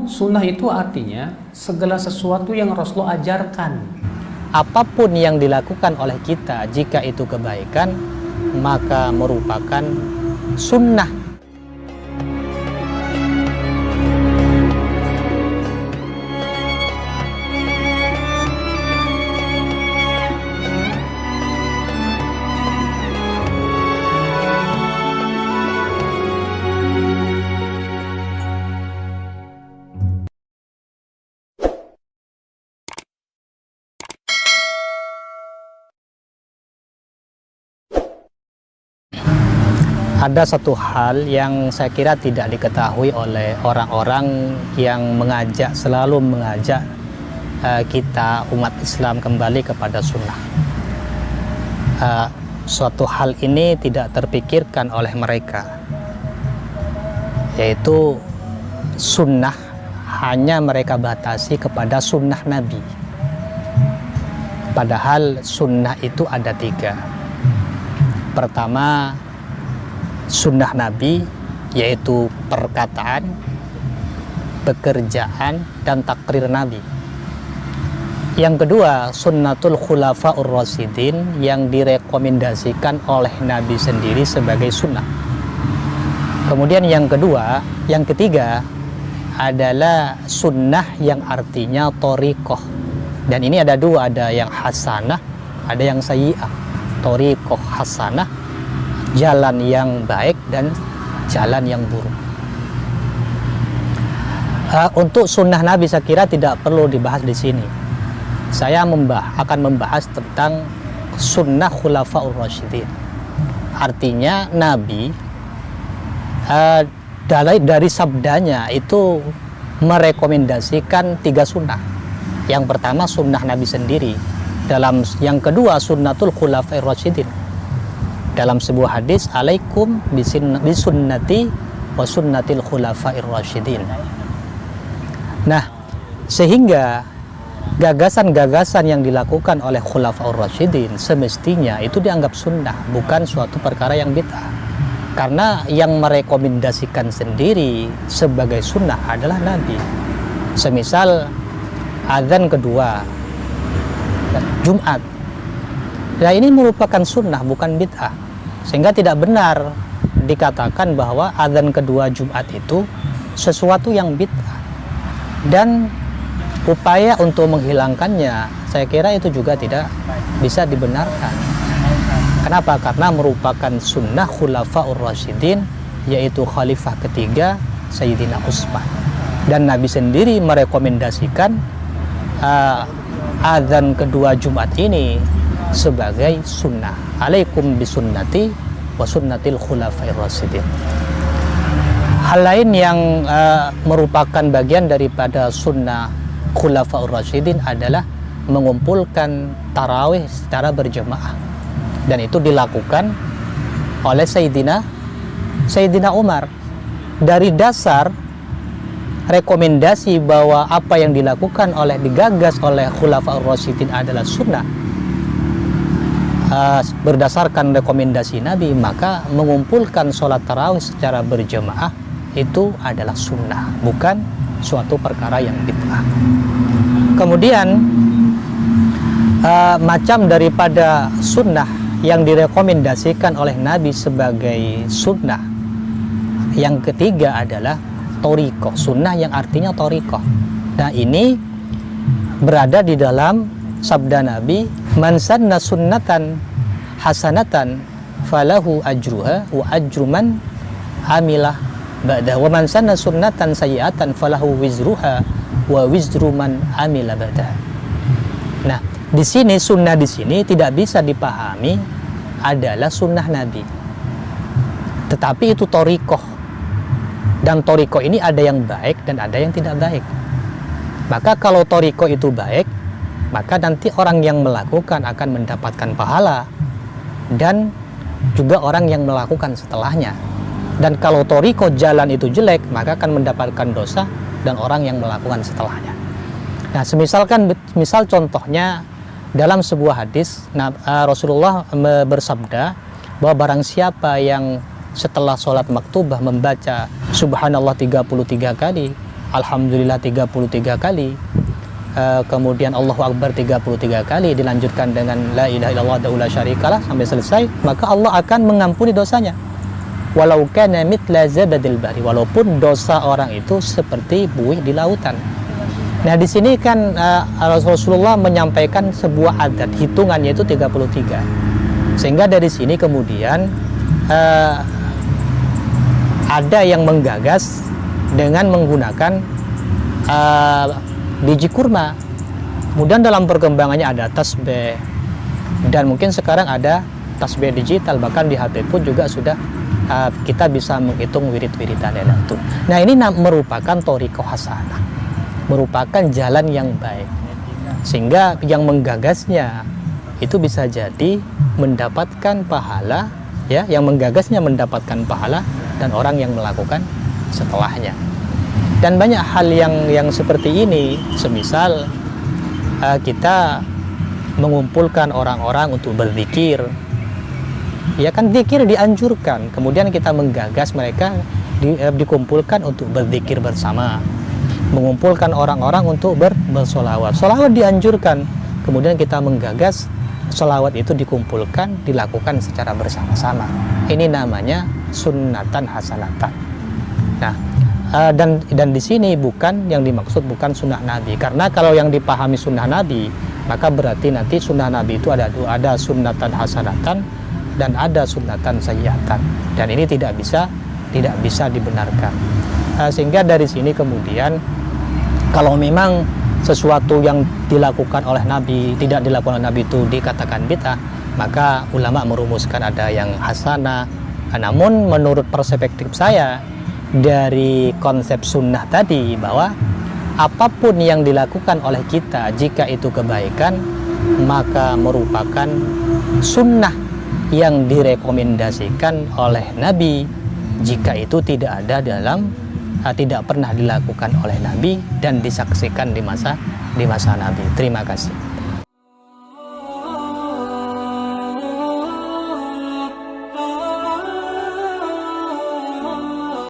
sunnah itu artinya segala sesuatu yang Rasulullah ajarkan. Apapun yang dilakukan oleh kita, jika itu kebaikan, maka merupakan sunnah. Ada satu hal yang saya kira tidak diketahui oleh orang-orang yang selalu mengajak kita umat Islam kembali kepada sunnah. Suatu hal ini tidak terpikirkan oleh mereka, yaitu sunnah hanya mereka batasi kepada sunnah Nabi. Padahal sunnah itu ada 3. Pertama, sunnah Nabi, yaitu perkataan, pekerjaan, dan takrir Nabi. Yang kedua, sunnatul khulafaur rasyidin, yang direkomendasikan oleh Nabi sendiri sebagai sunnah. Kemudian yang ketiga adalah sunnah yang artinya thoriqoh. Dan ini ada 2, ada yang hasanah, ada yang sayyi'ah. Thoriqoh hasanah, jalan yang baik, dan jalan yang buruk. Untuk sunnah Nabi saya kira tidak perlu dibahas di sini. Saya akan membahas tentang sunnah khulafaur rasyidin. Artinya Nabi dari sabdanya itu merekomendasikan 3 sunnah. Yang pertama sunnah Nabi sendiri. Yang kedua sunnatul khulafaur rasyidin. Dalam sebuah hadis, alaikum bisunnati wa sunnatil khulafair rasyidin. Nah, sehingga gagasan-gagasan yang dilakukan oleh khulafaur rasyidin semestinya itu dianggap sunnah, bukan suatu perkara yang bid'ah. Karena yang merekomendasikan sendiri sebagai sunnah adalah Nabi. Semisal azan kedua Jumat, nah ini merupakan sunnah, bukan bid'ah. Sehingga tidak benar dikatakan bahwa azan kedua Jumat itu sesuatu yang bid'ah. Dan upaya untuk menghilangkannya, saya kira itu juga tidak bisa dibenarkan. Kenapa? Karena merupakan sunnah khulafaur rasyidin, yaitu khalifah ketiga Sayyidina Utsman. Dan Nabi sendiri merekomendasikan azan kedua Jumat ini sebagai sunnah. Alaikum bisunnati wa sunnatil khulafair rasyidin. Hal lain yang merupakan bagian daripada sunnah khulafaur rasyidin adalah mengumpulkan tarawih secara berjamaah. Dan itu dilakukan oleh Sayyidina Umar. Dari dasar rekomendasi bahwa apa yang digagas oleh khulafaur rasyidin adalah sunnah, berdasarkan rekomendasi Nabi, maka mengumpulkan sholat tarawih secara berjamaah itu adalah sunnah, bukan suatu perkara yang bid'ah. Kemudian macam daripada sunnah yang direkomendasikan oleh Nabi sebagai sunnah, yang ketiga adalah thoriqoh, sunnah yang artinya thoriqoh. Nah, ini berada di dalam sabda Nabi, man sanna sunnatan hasanatan falahu ajruha wa ajru man amilah ba'da wa man sanna sunnatan sayyi'atan falahu wizruha wa wizru man amila ba'da. Nah, di sini sunnah di sini tidak bisa dipahami adalah sunnah Nabi, tetapi itu thoriqoh. Dan thoriqoh ini ada yang baik dan ada yang tidak baik. Maka kalau thoriqoh itu baik, maka nanti orang yang melakukan akan mendapatkan pahala, dan juga orang yang melakukan setelahnya. Dan kalau thoriqoh jalan itu jelek, maka akan mendapatkan dosa dan orang yang melakukan setelahnya. Nah, misal contohnya dalam sebuah hadis, Rasulullah bersabda bahwa barang siapa yang setelah sholat maktubah membaca subhanallah 33 kali, Alhamdulillah 33 kali, kemudian Allahu Akbar 33 kali, dilanjutkan dengan la ilaha illallah wa la syarikalah sampai selesai, maka Allah akan mengampuni dosanya. Walau kana mithla zabadil bahri, walaupun dosa orang itu seperti buih di lautan. Nah, di sini kan Rasulullah menyampaikan sebuah adat, hitungannya itu 33. Sehingga dari sini kemudian ada yang menggagas dengan menggunakan biji kurma. Kemudian dalam perkembangannya ada tasbih, dan mungkin sekarang ada tasbih digital, bahkan di HP pun juga sudah kita bisa menghitung wirid-wiridan itu. Nah, ini merupakan thoriqah hasanah, merupakan jalan yang baik, sehingga yang menggagasnya itu bisa jadi mendapatkan pahala, ya, yang menggagasnya mendapatkan pahala, dan orang yang melakukan setelahnya. Dan banyak hal yang seperti ini, semisal kita mengumpulkan orang-orang untuk berzikir, ya kan, zikir dianjurkan, kemudian kita menggagas mereka dikumpulkan untuk berzikir bersama, mengumpulkan orang-orang untuk bersolawat. Solawat dianjurkan, kemudian kita menggagas solawat itu dikumpulkan, dilakukan secara bersama-sama. Ini namanya sunnatan hasanatan. Nah, dan di sini bukan yang dimaksud bukan sunnah Nabi, karena kalau yang dipahami sunnah Nabi, maka berarti nanti sunnah Nabi itu ada sunnatan hasanatan dan ada sunnatan sayyiatan, dan ini tidak bisa dibenarkan. Sehingga dari sini kemudian kalau memang sesuatu yang dilakukan oleh Nabi tidak dilakukan oleh Nabi itu dikatakan bid'ah, maka ulama merumuskan ada yang hasanah. Namun menurut perspektif saya dari konsep sunnah tadi, bahwa apapun yang dilakukan oleh kita jika itu kebaikan, maka merupakan sunnah yang direkomendasikan oleh Nabi jika itu tidak pernah dilakukan oleh Nabi dan disaksikan di masa Nabi. Terima kasih.